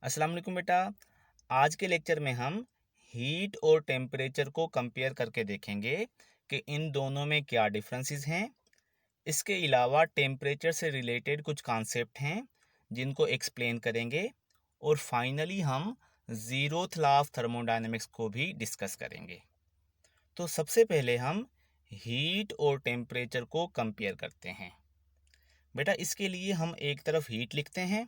अस्सलाम वालेकुम बेटा। आज के लेक्चर में हम हीट और टेम्परेचर को कंपेयर करके देखेंगे कि इन दोनों में क्या डिफरेंसेस हैं। इसके अलावा टेम्परेचर से रिलेटेड कुछ कॉन्सेप्ट हैं जिनको एक्सप्लेन करेंगे और फाइनली हम ज़ीरोथ लॉ ऑफ थर्मोडायनेमिक्स को भी डिस्कस करेंगे। तो सबसे पहले हम हीट और टेम्परेचर को कंपेयर करते हैं। बेटा इसके लिए हम एक तरफ हीट लिखते हैं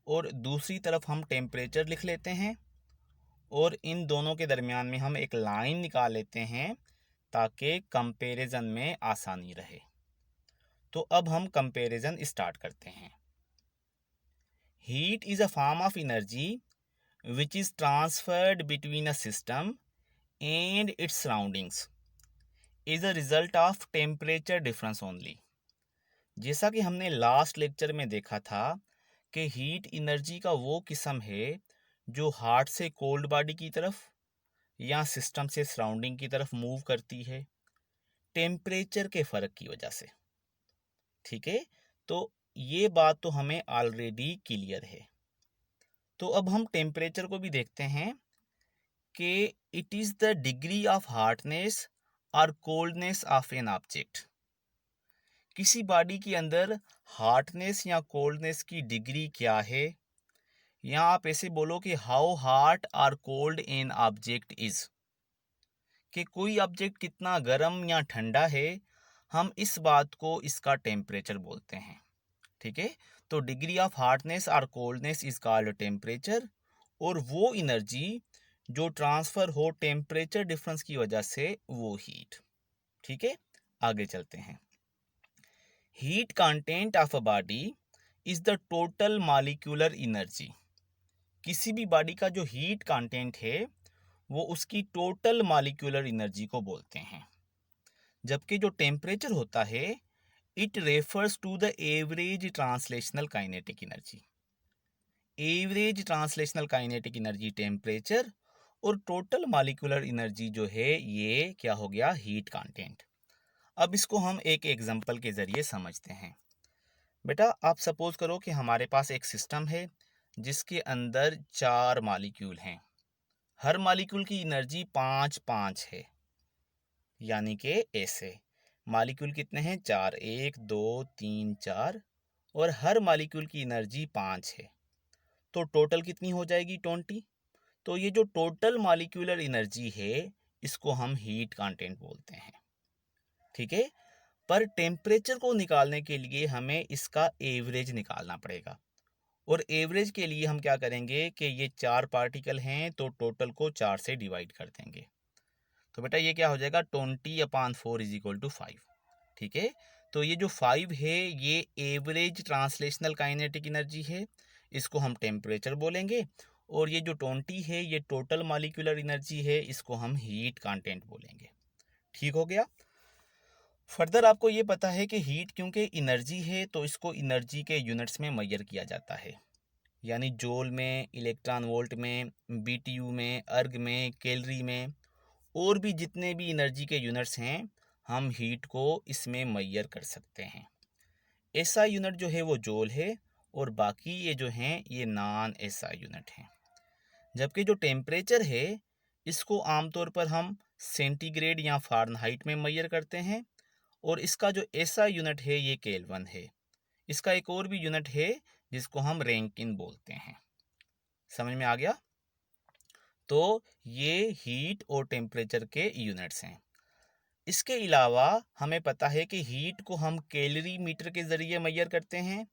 और दूसरी तरफ हम टेम्परेचर लिख लेते हैं और इन दोनों के दरमियान में हम एक लाइन निकाल लेते हैं ताकि कंपैरिजन में आसानी रहे। तो अब हम कंपैरिजन स्टार्ट करते हैं। Heat is a form of energy which is transferred between a system and it's surroundings is a result of temperature difference only. जैसा कि हमने लास्ट लेक्चर में देखा था कि हीट एनर्जी का वो किस्म है जो हार्ट से कोल्ड बॉडी की तरफ या सिस्टम से सराउंडिंग की तरफ मूव करती है टेम्परेचर के फ़र्क की वजह से। ठीक है, तो ये बात तो हमें ऑलरेडी क्लियर है। तो अब हम टेम्परेचर को भी देखते हैं कि it is the degree of hardness और कोल्डनेस ऑफ एन ऑब्जेक्ट। किसी बॉडी के अंदर हार्डनेस या कोल्डनेस की डिग्री क्या है, या आप ऐसे बोलो कि हाउ हॉट और कोल्ड एन ऑब्जेक्ट इज़, कि कोई ऑब्जेक्ट कितना गर्म या ठंडा है, हम इस बात को इसका टेम्परेचर बोलते हैं। ठीक है, तो डिग्री ऑफ हार्डनेस और कोल्डनेस इज कॉल्ड टेम्परेचर, और वो एनर्जी जो ट्रांसफर हो टेम्परेचर डिफरेंस की वजह से वो हीट। ठीक है, आगे चलते हैं। Heat content of a body is the total molecular energy. किसी भी बॉडी का जो हीट कंटेंट है वो उसकी टोटल मॉलिक्यूलर एनर्जी को बोलते हैं। जबकि जो टेम्परेचर होता है it refers to the average translational kinetic energy. Average translational kinetic energy temperature, और टोटल मॉलिक्यूलर एनर्जी जो है ये क्या हो गया, हीट कंटेंट। अब इसको हम एक एग्जांपल के ज़रिए समझते हैं। बेटा आप सपोज करो कि हमारे पास एक सिस्टम है जिसके अंदर 4 मॉलिक्यूल हैं। हर मॉलिक्यूल की एनर्जी 5-5 है, यानी कि ऐसे मॉलिक्यूल कितने हैं, 4, 1 2 3 4, और हर मॉलिक्यूल की एनर्जी 5 है। तो टोटल कितनी हो जाएगी, 20। तो ये जो टोटल मॉलिक्यूलर एनर्जी है इसको हम हीट कंटेंट बोलते हैं। ठीक है, पर टेम्परेचर को निकालने के लिए हमें इसका एवरेज निकालना पड़ेगा, और एवरेज के लिए हम क्या करेंगे कि ये 4 पार्टिकल हैं तो टोटल को 4 से डिवाइड कर देंगे। तो बेटा ये क्या हो जाएगा, 20/4 = 5। ठीक है, तो ये जो 5 है ये एवरेज ट्रांसलेशनल काइनेटिक एनर्जी है, इसको हम टेम्परेचर बोलेंगे। और ये जो 20 है ये टोटल मॉलिक्यूलर एनर्जी है, इसको हम हीट कंटेंट बोलेंगे। ठीक हो गया। फर्दर आपको ये पता है कि हीट क्योंकि एनर्जी है तो इसको एनर्जी के यूनिट्स में मेजर किया जाता है, यानी जूल में, इलेक्ट्रॉन वोल्ट में, बीटीयू में, अर्ग में, कैलोरी में, और भी जितने भी एनर्जी के यूनिट्स हैं हम हीट को इसमें मेजर कर सकते हैं। एसआई यूनिट जो है वो जूल है, और बाकी ये जो हैं ये नॉन एसआई यूनिट हैं। जबकि जो टेम्परेचर है इसको आमतौर पर हम सेंटीग्रेड या फ़ारेनहाइट में मेजर करते हैं, और इसका जो एसआई यूनिट है ये केल्विन है। इसका एक और भी यूनिट है जिसको हम रैंकिन बोलते हैं। समझ में आ गया। तो ये हीट और टेम्परेचर के यूनिट्स हैं। इसके अलावा हमें पता है कि हीट को हम कैलोरी मीटर के ज़रिए मेजर करते हैं,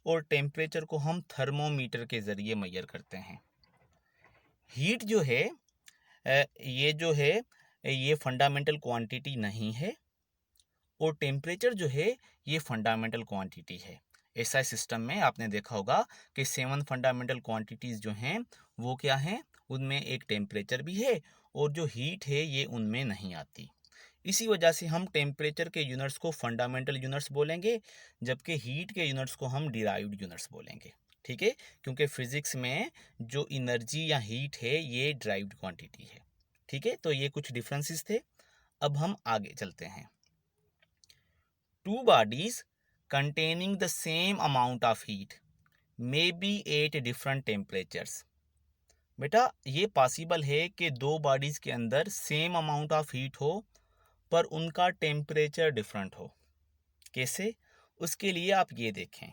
और टेम्परेचर को हम थर्मोमीटर के ज़रिए मेजर करते हैं। हीट जो है ये जो है ये फंडामेंटल क्वांटिटी नहीं है, और टेम्परेचर जो है ये फंडामेंटल क्वांटिटी है। एसआई सिस्टम में आपने देखा होगा कि 7 फंडामेंटल क्वांटिटीज़ जो हैं वो क्या हैं, उनमें एक टेम्परेचर भी है, और जो हीट है ये उनमें नहीं आती। इसी वजह से हम टेम्परेचर के यूनिट्स को फंडामेंटल यूनिट्स बोलेंगे, जबकि हीट के यूनिट्स को हम डिराइव्ड यूनिट्स बोलेंगे। ठीक है, क्योंकि फिजिक्स में जो एनर्जी या हीट है ये डिराइव्ड क्वांटिटी है। ठीक है, तो ये कुछ डिफरेंसेस थे। अब हम आगे चलते हैं। Two bodies containing the same amount of heat may be at different temperatures. बेटा ये पॉसिबल है कि दो बॉडीज के अंदर सेम अमाउंट ऑफ हीट हो पर उनका टेम्परेचर डिफरेंट हो। कैसे? उसके लिए आप ये देखें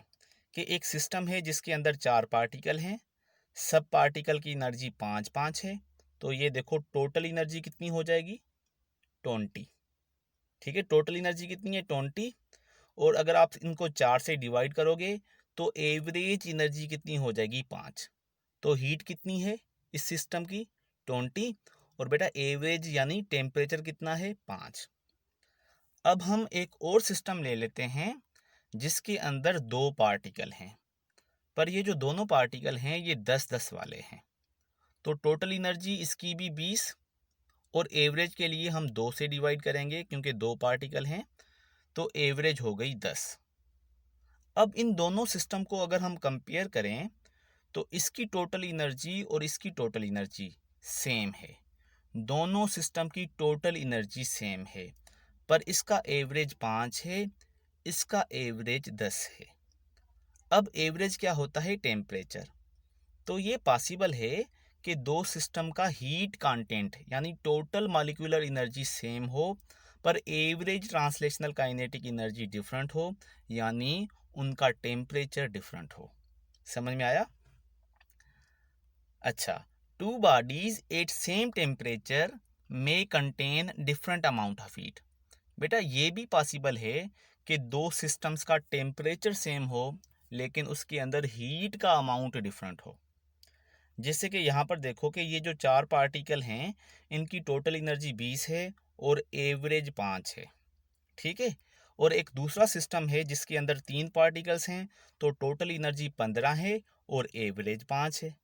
कि एक सिस्टम है जिसके अंदर 4 पार्टिकल हैं, सब पार्टिकल की एनर्जी 5-5 है। तो ये देखो टोटल एनर्जी कितनी हो जाएगी? 20। ठीक है, टोटल एनर्जी कितनी है? 20। और अगर आप इनको 4 से डिवाइड करोगे तो एवरेज एनर्जी कितनी हो जाएगी? 5। तो हीट कितनी है इस सिस्टम की? 20। और बेटा एवरेज यानी टेम्परेचर कितना है? 5। अब हम एक और सिस्टम ले लेते हैं जिसके अंदर 2 पार्टिकल हैं, पर ये जो दोनों पार्टिकल हैं ये 10-10 वाले हैं। तो टोटल एनर्जी इसकी भी 20 और एवरेज के लिए हम 2 से डिवाइड करेंगे क्योंकि 2 पार्टिकल हैं, तो एवरेज हो गई 10। अब इन दोनों सिस्टम को अगर हम कंपेयर करें तो इसकी टोटल एनर्जी और इसकी टोटल एनर्जी सेम है। दोनों सिस्टम की टोटल एनर्जी सेम है, पर इसका एवरेज 5 है, इसका एवरेज 10 है। अब एवरेज क्या होता है? टेम्परेचर। तो ये पॉसिबल है कि दो सिस्टम का हीट कंटेंट यानी टोटल मॉलिक्यूलर एनर्जी सेम हो पर average translational kinetic energy different हो, यानी उनका टेम्परेचर डिफरेंट हो। समझ में आया? अच्छा, two bodies at same temperature may contain different amount of heat. बेटा ये भी पॉसिबल है कि दो सिस्टम्स का टेम्परेचर सेम हो लेकिन उसके अंदर हीट का अमाउंट डिफरेंट हो। जैसे कि यहाँ पर देखो कि ये जो 4 पार्टिकल हैं इनकी टोटल एनर्जी 20 है और एवरेज 5 है। ठीक है, और एक दूसरा सिस्टम है जिसके अंदर 3 पार्टिकल्स हैं तो टोटल एनर्जी 15 है और एवरेज 5 है।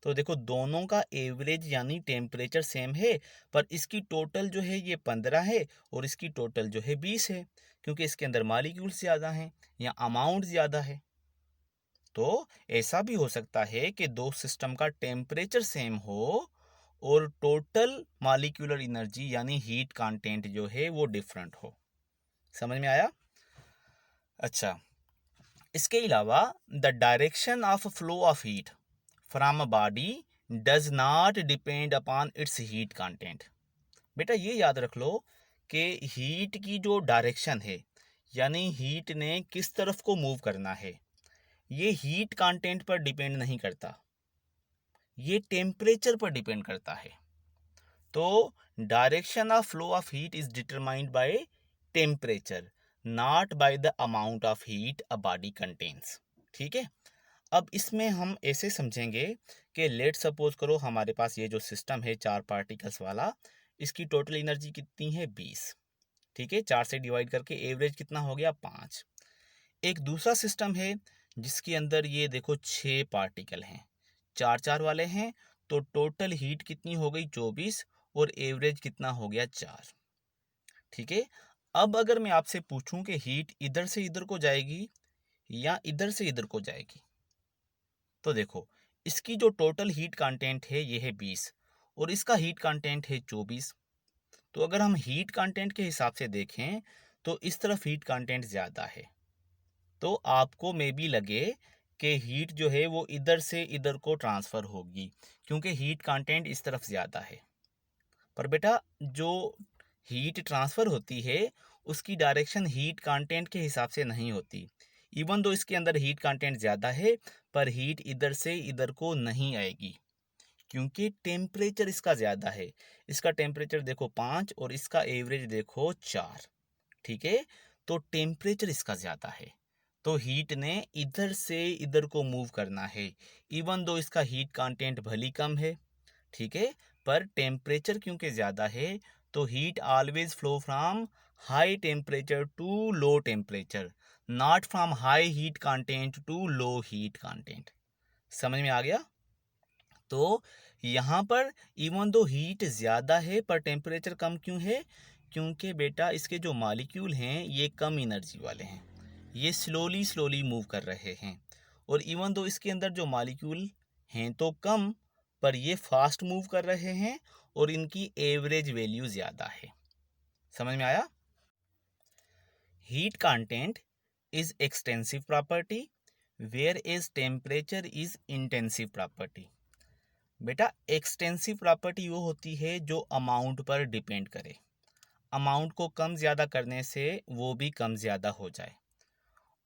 तो देखो दोनों का एवरेज यानी टेम्परेचर सेम है पर इसकी टोटल जो है ये 15 है और इसकी टोटल जो है 20 है, क्योंकि इसके अंदर मॉलिक्यूल्स ज़्यादा हैं या अमाउंट ज़्यादा है। तो ऐसा भी हो सकता है कि दो सिस्टम का टेम्परेचर सेम हो और टोटल मॉलिक्यूलर एनर्जी यानी हीट कंटेंट जो है वो डिफरेंट हो। समझ में आया? अच्छा, इसके अलावा the direction of flow of heat from a body does not depend upon its heat content. बेटा ये याद रख लो कि हीट की जो डायरेक्शन है यानी हीट ने किस तरफ को मूव करना है ये हीट कंटेंट पर डिपेंड नहीं करता, ये टेम्परेचर पर डिपेंड करता है। तो direction of flow of heat is determined by temperature, not by the amount of heat a body contains. ठीक है, अब इसमें हम ऐसे समझेंगे कि लेट सपोज करो हमारे पास ये जो सिस्टम है 4 पार्टिकल्स वाला, इसकी टोटल एनर्जी कितनी है? 20। ठीक है, 4 से डिवाइड करके एवरेज कितना हो गया? 5। एक दूसरा सिस्टम है जिसके अंदर ये देखो 6 पार्टिकल हैं, 4-4 वाले हैं, तो टोटल हीट कितनी हो गई? 24 और एवरेज कितना हो गया? 4। ठीक है, अब अगर मैं आपसे पूछूं कि हीट इधर से इधर को जाएगी या इधर से इधर को जाएगी, तो देखो इसकी जो टोटल हीट कंटेंट है ये है 20 और इसका हीट कंटेंट है 24। तो अगर हम हीट कंटेंट के हिसाब से देखें तो इस तरफ हीट कंटेंट ज़्यादा है, तो आपको मे बी लगे कि हीट जो है वो इधर से इधर को ट्रांसफ़र होगी क्योंकि हीट कंटेंट इस तरफ ज़्यादा है। पर बेटा जो हीट ट्रांसफ़र होती है उसकी डायरेक्शन हीट कंटेंट के हिसाब से नहीं होती। इवन दो इसके अंदर हीट कंटेंट ज़्यादा है पर हीट इधर से इधर को नहीं आएगी क्योंकि टेम्परेचर इसका ज़्यादा है। इसका टेम्परेचर देखो 5 और इसका एवरेज देखो 4। ठीक है, तो टेम्परेचर इसका ज़्यादा है तो हीट ने इधर से इधर को मूव करना है। इवन दो इसका हीट कंटेंट भली कम है, ठीक है, पर टेम्परेचर क्योंकि ज़्यादा है तो heat always flow from high temperature to low temperature, not from high heat content to low heat content. समझ में आ गया? तो यहाँ पर इवन दो हीट ज़्यादा है पर टेम्परेचर कम क्यों है? क्योंकि बेटा इसके जो मॉलिक्यूल हैं ये कम एनर्जी वाले हैं, ये स्लोली स्लोली मूव कर रहे हैं। और इवन दो इसके अंदर जो मॉलिक्यूल हैं तो कम पर ये फास्ट मूव कर रहे हैं और इनकी एवरेज वैल्यू ज़्यादा है। समझ में आया? Heat content is extensive property where is temperature is intensive property. बेटा एक्सटेंसिव प्रॉपर्टी वो होती है जो अमाउंट पर डिपेंड करे, अमाउंट को कम ज़्यादा करने से वो भी कम ज़्यादा हो जाए।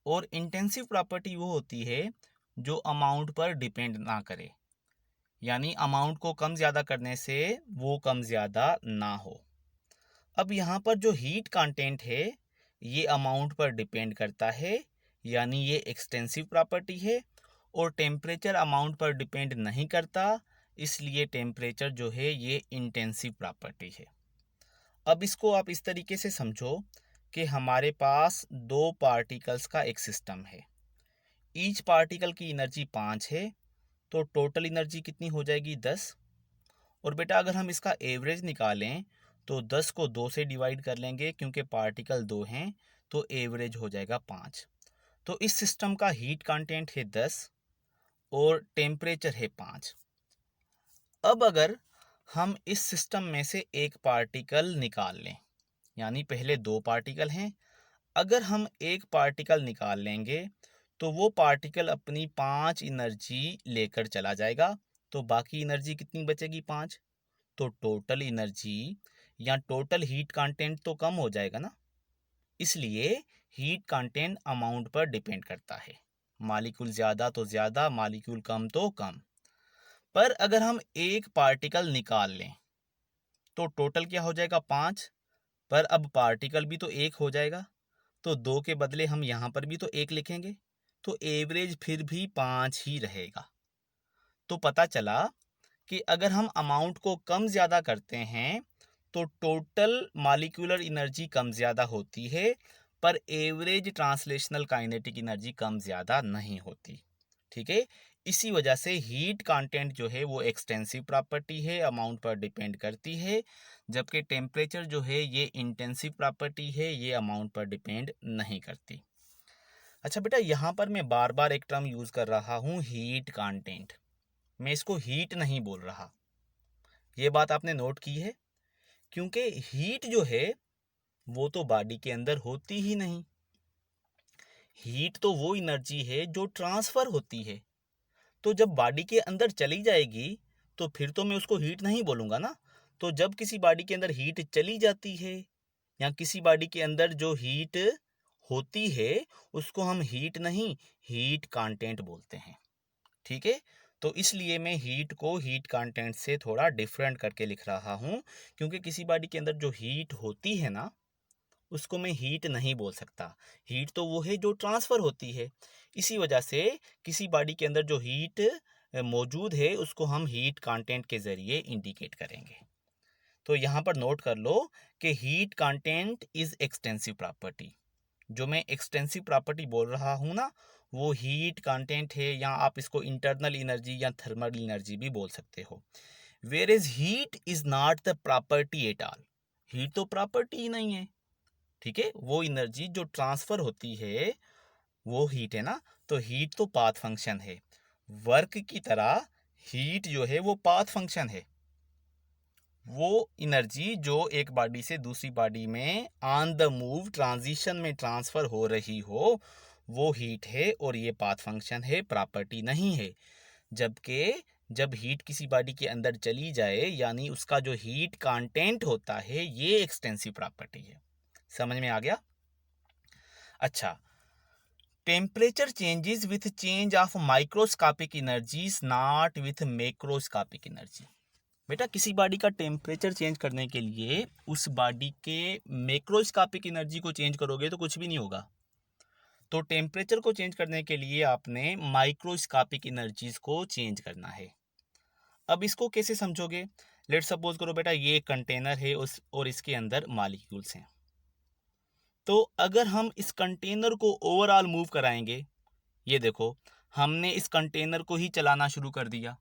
और इंटेंसिव प्रॉपर्टी वो होती है जो अमाउंट पर डिपेंड ना करे, यानी अमाउंट को कम ज़्यादा करने से वो कम ज़्यादा ना हो। अब यहाँ पर जो हीट कंटेंट है ये अमाउंट पर डिपेंड करता है, यानी ये एक्सटेंसिव प्रॉपर्टी है। और टेम्परेचर अमाउंट पर डिपेंड नहीं करता, इसलिए टेम्परेचर जो है ये इंटेंसिव प्रॉपर्टी है। अब इसको आप इस तरीके से समझो कि हमारे पास दो पार्टिकल्स का एक सिस्टम है, ईच पार्टिकल की एनर्जी 5 है, तो टोटल एनर्जी कितनी हो जाएगी 10। और बेटा अगर हम इसका एवरेज निकालें तो 10 को 2 से डिवाइड कर लेंगे, क्योंकि पार्टिकल 2 हैं तो एवरेज हो जाएगा 5। तो इस सिस्टम का हीट कंटेंट है 10 और टेम्परेचर है 5। अब अगर हम इस सिस्टम में से एक पार्टिकल निकाल लें, यानी पहले दो पार्टिकल हैं, अगर हम एक पार्टिकल निकाल लेंगे तो वो पार्टिकल अपनी 5 एनर्जी लेकर चला जाएगा, तो बाकी एनर्जी कितनी बचेगी 5। तो टोटल एनर्जी या टोटल हीट कंटेंट तो कम हो जाएगा ना, इसलिए हीट कंटेंट अमाउंट पर डिपेंड करता है, मॉलिक्यूल ज़्यादा तो ज़्यादा, मॉलिक्यूल कम तो कम। पर अगर हम एक पार्टिकल निकाल लें तो टोटल क्या हो जाएगा 5, पर अब पार्टिकल भी तो एक हो जाएगा, तो 2 के बदले हम यहाँ पर भी तो एक लिखेंगे, तो एवरेज फिर भी 5 ही रहेगा। तो पता चला कि अगर हम अमाउंट को कम ज़्यादा करते हैं तो टोटल मॉलिक्यूलर एनर्जी कम ज़्यादा होती है, पर एवरेज ट्रांसलेशनल काइनेटिक एनर्जी कम ज़्यादा नहीं होती। ठीक है, इसी वजह से हीट कंटेंट जो है वो एक्सटेंसिव प्रॉपर्टी है, अमाउंट पर डिपेंड करती है, जबकि टेम्परेचर जो है ये इंटेंसिव प्रॉपर्टी है, ये अमाउंट पर डिपेंड नहीं करती। अच्छा बेटा, यहाँ पर मैं बार बार एक टर्म यूज़ कर रहा हूँ हीट कंटेंट, मैं इसको हीट नहीं बोल रहा, ये बात आपने नोट की है, क्योंकि हीट जो है वो तो बॉडी के अंदर होती ही नहीं। हीट तो वो एनर्जी है जो ट्रांसफर होती है, तो जब बॉडी के अंदर चली जाएगी तो फिर तो मैं उसको हीट नहीं बोलूँगा ना। तो जब किसी बॉडी के अंदर हीट चली जाती है या किसी बॉडी के अंदर जो हीट होती है उसको हम हीट नहीं, हीट कंटेंट बोलते हैं। ठीक है, तो इसलिए मैं हीट को हीट कंटेंट से थोड़ा डिफरेंट करके लिख रहा हूँ, क्योंकि किसी बॉडी के अंदर जो हीट होती है ना उसको मैं हीट नहीं बोल सकता, हीट तो वो है जो ट्रांसफ़र होती है। इसी वजह से किसी बॉडी के अंदर जो हीट मौजूद है उसको हम हीट कंटेंट के ज़रिए इंडिकेट करेंगे। तो यहाँ पर नोट कर लो कि heat content is extensive property. जो मैं एक्सटेंसिव प्रॉपर्टी बोल रहा हूँ ना वो हीट कंटेंट है, या आप इसको इंटरनल एनर्जी या थर्मल एनर्जी भी बोल सकते हो। Where is heat is not the property at all, heat तो प्रॉपर्टी ही नहीं है। ठीक है, वो एनर्जी जो ट्रांसफर होती है वो हीट है ना, तो हीट तो पाथ फंक्शन है, वर्क की तरह हीट जो है वो पाथ फंक्शन है। वो एनर्जी जो एक बॉडी से दूसरी बॉडी में ऑन द मूव ट्रांजिशन में ट्रांसफर हो रही हो वो हीट है, और ये पाथ फंक्शन है, प्रॉपर्टी नहीं है। जबकि जब हीट किसी बॉडी के अंदर चली जाए यानी उसका जो हीट कंटेंट होता है ये एक्सटेंसिव प्रॉपर्टी है। समझ में आ गया? अच्छा, temperature changes with change of microscopic energies not with macroscopic energy. बेटा किसी बॉडी का टेम्परेचर चेंज करने के लिए उस बॉडी के मैक्रोस्कोपिक एनर्जी को चेंज करोगे तो कुछ भी नहीं होगा, तो टेम्परेचर को चेंज करने के लिए आपने माइक्रोस्कोपिक एनर्जीज को चेंज करना है। अब इसको कैसे समझोगे? लेट सपोज करो बेटा ये एक कंटेनर है उस और इसके अंदर मॉलिक्यूल्स हैं, तो अगर हम इस कंटेनर को ओवरऑल मूव कराएंगे, ये देखो हमने इस कंटेनर को ही चलाना शुरू कर दिया,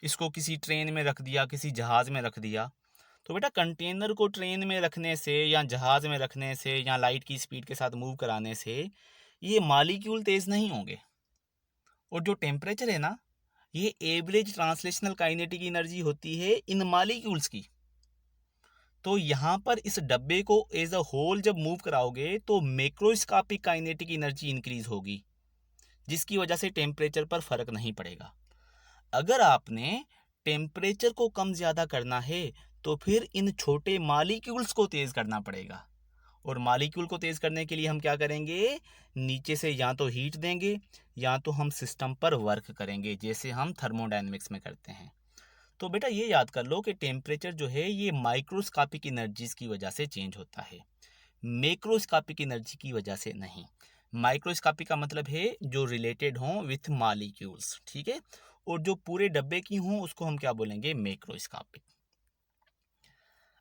इसको किसी ट्रेन में रख दिया, किसी जहाज़ में रख दिया, तो बेटा कंटेनर को ट्रेन में रखने से या जहाज़ में रखने से या लाइट की स्पीड के साथ मूव कराने से ये मॉलिक्यूल तेज़ नहीं होंगे। और जो टेम्परेचर है ना ये एवरेज ट्रांसलेशनल काइनेटिक एनर्जी होती है इन मॉलिक्यूल्स की। तो यहाँ पर इस डब्बे को एज अ होल जब मूव कराओगे तो मैक्रोस्कोपिक काइनेटिक एनर्जी इंक्रीज होगी, जिसकी वजह से टेम्परेचर पर फर्क नहीं पड़ेगा। अगर आपने टेम्परेचर को कम ज़्यादा करना है तो फिर इन छोटे मॉलिक्यूल्स को तेज़ करना पड़ेगा। और मॉलिक्यूल को तेज़ करने के लिए हम क्या करेंगे, नीचे से या तो हीट देंगे या तो हम सिस्टम पर वर्क करेंगे, जैसे हम थर्मोडायनेमिक्स में करते हैं। तो बेटा ये याद कर लो कि टेम्परेचर जो है ये माइक्रोस्कोपिक एनर्जीज की वजह से चेंज होता है, मैक्रोस्कोपिक एनर्जी की वजह से नहीं। माइक्रोस्कोपिक का मतलब है जो रिलेटेड हों विथ मॉलिक्यूल्स, ठीक है, और जो पूरे डब्बे की हों उसको हम क्या बोलेंगे, मैक्रोस्कोपिक।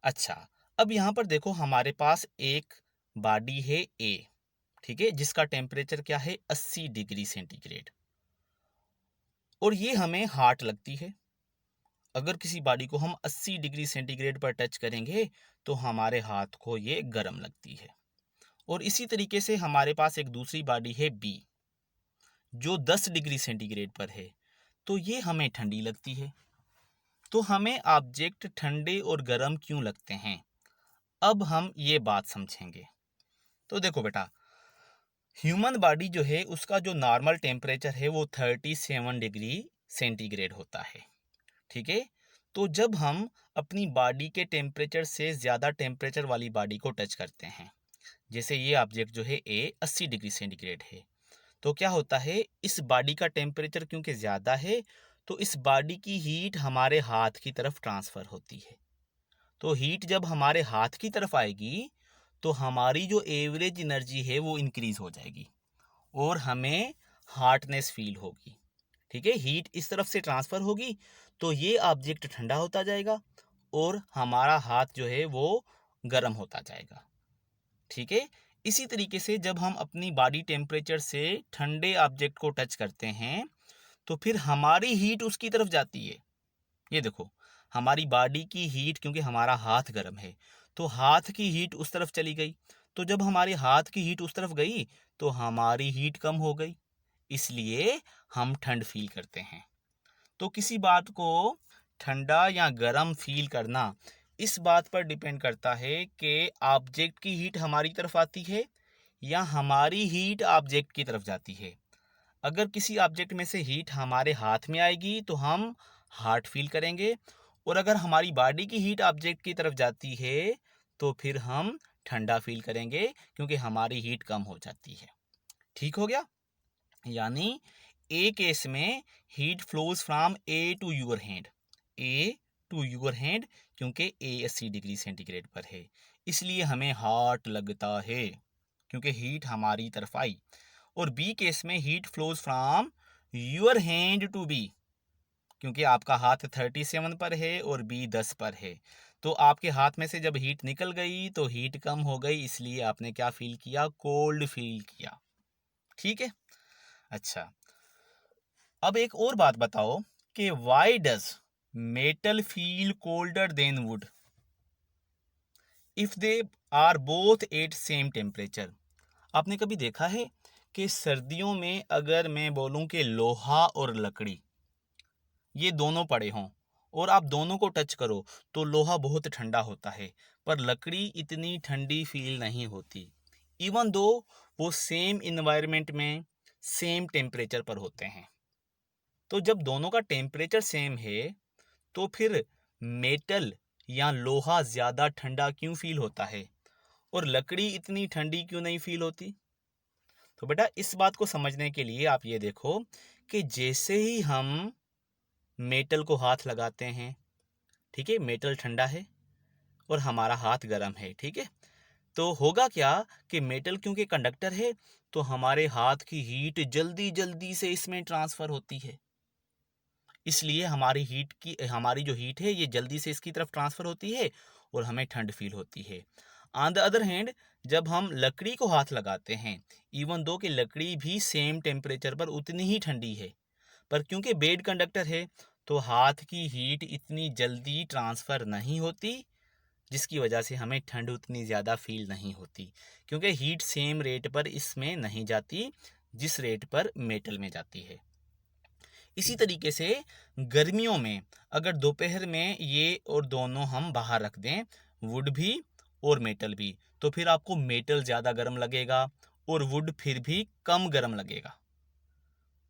अच्छा, अब यहाँ पर देखो हमारे पास एक बॉडी है ए, ठीक है, जिसका टेम्परेचर क्या है 80 डिग्री सेंटीग्रेड, और ये हमें हॉट लगती है। अगर किसी बॉडी को हम 80 डिग्री सेंटीग्रेड पर टच करेंगे तो हमारे हाथ को ये गर्म लगती है। और इसी तरीके से हमारे पास एक दूसरी बॉडी है बी, जो 10 डिग्री सेंटीग्रेड पर है, तो ये हमें ठंडी लगती है। तो हमें ऑब्जेक्ट ठंडे और गर्म क्यों लगते हैं, अब हम ये बात समझेंगे। तो देखो बेटा, ह्यूमन बॉडी जो है उसका जो नॉर्मल टेम्परेचर है वो 37 डिग्री सेंटीग्रेड होता है, ठीक है। तो जब हम अपनी बॉडी के टेम्परेचर से ज़्यादा टेम्परेचर वाली बॉडी को टच करते हैं, जैसे ये ऑब्जेक्ट जो है ए 80 डिग्री सेंटीग्रेड है, तो क्या होता है, इस बॉडी का टेम्परेचर क्योंकि ज़्यादा है तो इस बॉडी की हीट हमारे हाथ की तरफ ट्रांसफ़र होती है। तो हीट जब हमारे हाथ की तरफ आएगी तो हमारी जो एवरेज एनर्जी है वो इंक्रीज़ हो जाएगी और हमें हार्टनेस फील होगी, ठीक है। हीट इस तरफ से ट्रांसफ़र होगी तो ये ऑब्जेक्ट ठंडा होता जाएगा और हमारा हाथ जो है वो गर्म होता जाएगा, ठीक है। इसी तरीके से जब हम अपनी बॉडी टेम्परेचर से ठंडे ऑब्जेक्ट को टच करते हैं तो फिर हमारी हीट उसकी तरफ जाती है। ये देखो, हमारी बॉडी की हीट, क्योंकि हमारा हाथ गर्म है तो हाथ की हीट उस तरफ चली गई, तो जब हमारे हाथ की हीट उस तरफ गई तो हमारी हीट कम हो गई, इसलिए हम ठंड फील करते हैं। तो किसी बात को ठंडा या गर्म फील करना इस बात पर डिपेंड करता है कि ऑब्जेक्ट की हीट हमारी तरफ आती है या हमारी हीट ऑब्जेक्ट की तरफ जाती है। अगर किसी ऑब्जेक्ट में से हीट हमारे हाथ में आएगी तो हम हार्ट फील करेंगे, और अगर हमारी बॉडी की हीट ऑब्जेक्ट की तरफ जाती है तो फिर हम ठंडा फील करेंगे क्योंकि हमारी हीट कम हो जाती है। ठीक हो गया, यानी ए केस में heat flows from A to your hand, A to your hand, क्योंकि ए 80 डिग्री सेंटीग्रेड पर है इसलिए हमें हॉट लगता है क्योंकि हीट हमारी तरफ आई। और बी केस में heat flows from your hand to B, क्योंकि आपका हाथ 37 पर है और बी 10 पर है, तो आपके हाथ में से जब हीट निकल गई तो हीट कम हो गई, इसलिए आपने क्या फील किया, कोल्ड फील किया, ठीक है। अच्छा, अब एक और बात बताओ कि why does metal feel colder than wood if they are both at same temperature. आपने कभी देखा है कि सर्दियों में अगर मैं बोलूं कि लोहा और लकड़ी ये दोनों पड़े हों और आप दोनों को टच करो तो लोहा बहुत ठंडा होता है पर लकड़ी इतनी ठंडी फील नहीं होती, इवन दो वो सेम इन्वायरमेंट में सेम टेम्परेचर पर होते हैं। तो जब दोनों का टेम्परेचर सेम है तो फिर मेटल या लोहा ज़्यादा ठंडा क्यों फील होता है और लकड़ी इतनी ठंडी क्यों नहीं फील होती। तो बेटा इस बात को समझने के लिए आप ये देखो कि जैसे ही हम मेटल को हाथ लगाते हैं, ठीक है, मेटल ठंडा है और हमारा हाथ गर्म है, ठीक है, तो होगा क्या कि मेटल क्योंकि कंडक्टर है तो हमारे हाथ की हीट जल्दी जल्दी से इसमें ट्रांसफ़र होती है, इसलिए हमारी जो हीट है ये जल्दी से इसकी तरफ ट्रांसफ़र होती है और हमें ठंड फील होती है। ऑन द अदर हैंड जब हम लकड़ी को हाथ लगाते हैं, इवन दो कि लकड़ी भी सेम टेम्परेचर पर उतनी ही ठंडी है, पर क्योंकि बेड कंडक्टर है तो हाथ की हीट इतनी जल्दी ट्रांसफ़र नहीं होती, जिसकी वजह से हमें ठंड उतनी ज़्यादा फील नहीं होती, क्योंकि हीट सेम रेट पर इसमें नहीं जाती जिस रेट पर मेटल में जाती है। इसी तरीके से गर्मियों में अगर दोपहर में ये और दोनों हम बाहर रख दें, वुड भी और मेटल भी, तो फिर आपको मेटल ज़्यादा गर्म लगेगा और वुड फिर भी कम गर्म लगेगा।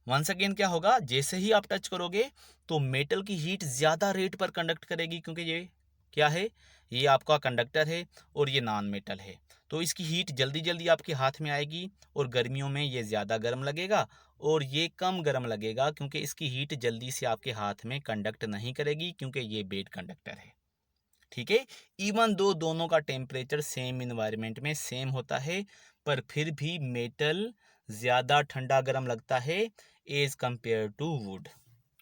वंस अगेन क्या होगा, जैसे ही आप टच करोगे तो मेटल की हीट ज़्यादा रेट पर कंडक्ट करेगी, क्योंकि ये क्या है, ये आपका कंडक्टर है और ये नॉन मेटल है, तो इसकी हीट जल्दी जल्दी आपके हाथ में आएगी और गर्मियों में ये ज़्यादा गर्म लगेगा और ये कम गर्म लगेगा, क्योंकि इसकी हीट जल्दी से आपके हाथ में कंडक्ट नहीं करेगी, क्योंकि ये बेड कंडक्टर है। ठीक है, इवन दो दोनों का टेम्परेचर सेम इन्वायरमेंट में सेम होता है, पर फिर भी मेटल ज़्यादा ठंडा गर्म लगता है एज कंपेयर टू वुड।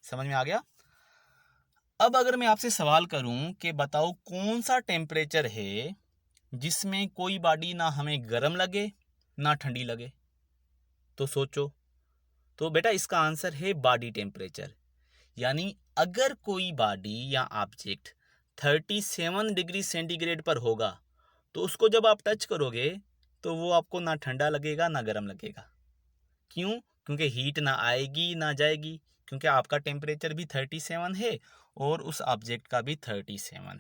समझ में आ गया? अब अगर मैं आपसे सवाल करूं कि बताओ कौन सा टेम्परेचर है जिसमें कोई बॉडी ना हमें गर्म लगे ना ठंडी लगे, तो सोचो। तो बेटा इसका आंसर है बॉडी टेम्परेचर। यानी अगर कोई बॉडी या ऑब्जेक्ट 37 डिग्री सेंटीग्रेड पर होगा तो उसको जब आप टच करोगे तो वो आपको ना ठंडा लगेगा ना गर्म लगेगा। क्यों? क्योंकि हीट ना आएगी ना जाएगी, क्योंकि आपका टेम्परेचर भी 37 है और उस ऑब्जेक्ट का भी 37 है।